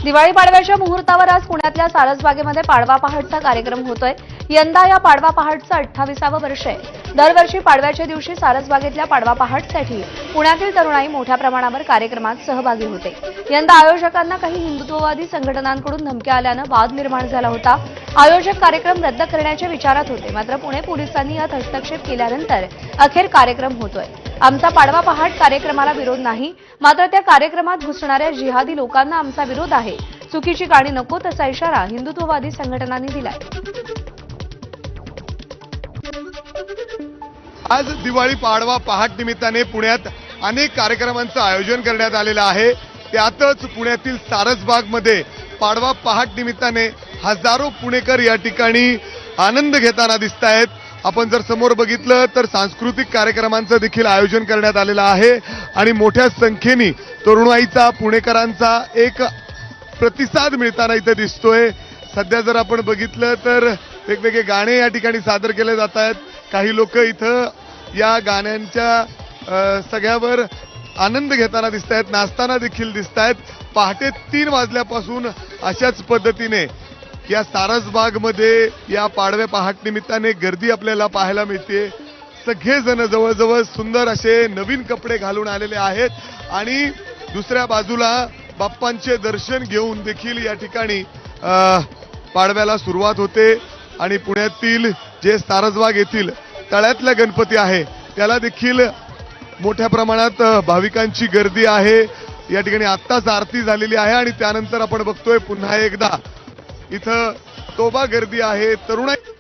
दिवाळी पाडव्याच्या मुहूर्तावर आज पुण्यातल्या सारसबागेमध्ये पाडवा पहाटचा कार्यक्रम होतोय। यंदा या पाडवा पहाटचं 28वं वर्ष आहे। दरवर्षी पाडव्याच्या दिवशी सारसबागेतल्या पाडवा पहाटसाठी पुण्यातील तरुणाई मोठ्या प्रमाणावर कार्यक्रमात सहभागी होते। यंदा आयोजकांना काही हिंदुत्ववादी संघटनांकडून धमक्या आल्यानं वाद निर्माण झाला होता। आयोजक कार्यक्रम रद्द करण्याच्या विचारात होते, मात्र पुणे पोलिसांनी यात हस्तक्षेप केल्यानंतर अखेर कार्यक्रम होतोय। आमचा पाडवा पहाट कार्यक्रमाला विरोध नाही, मात्र त्या कार्यक्रमात घुसणाऱ्या जिहादी लोकांना आमचा विरोध आहे। चुकीची गाणी नको तसा इशारा हिंदुत्ववादी संघटनांनी दिलाय। आज दिवाळी पाडवा पहाट निमित्ताने पुण्यात अनेक कार्यक्रमांचं आयोजन करण्यात आलेलं आहे। त्यातच पुण्यातील सारसबागमध्ये पाडवा पहाट निमित्ताने हजारो पुणेकर या ठिकाणी आनंद घेताना दिसत आहेत। आपण जर समोर बघितलं तर सांस्कृतिक कार्यक्रमांचं देखील आयोजन करण्यात आलेलं आहे आणि मोठ्या संख्येने तरुणाईचा पुणेकरांचा एक प्रतिसाद मिळताना इथे दिसतोय। सध्या जर आपण बघितलं तर वेगवेगळे गाणे या ठिकाणी सादर केले जात आहेत। काही लोक इथं या गाण्यांच्या सगळ्यावर आनंद घेताना दिसत आहेत, नाचताना देखील दिसत आहेत। पहाटे 3 वाजल्यापासून अशाच पद्धतीने या सारसबागमध्ये या पाडव्या पहाट निमित्ताने गर्दी आपल्याला पाहायला मिळते। सगळेजण जवळजवळ सुंदर असे नवीन कपडे घालून आलेले आहेत आणि दुसऱ्या बाजूला बाप्पांचे दर्शन घेऊन देखील या ठिकाणी पाडव्याला सुरुवात होते आणि पुण्यातील जे सारसबाग येथील तळ्यातला गणपती आहे त्याला देखील मोठ्या प्रमाणात भाविकांची गर्दी आहे। या ठिकाणी आत्ताच आरती झालेली आहे आणि त्यानंतर आपण बघतोय पुन्हा एकदा इथं तोबा गर्दी आहे। तरुणाई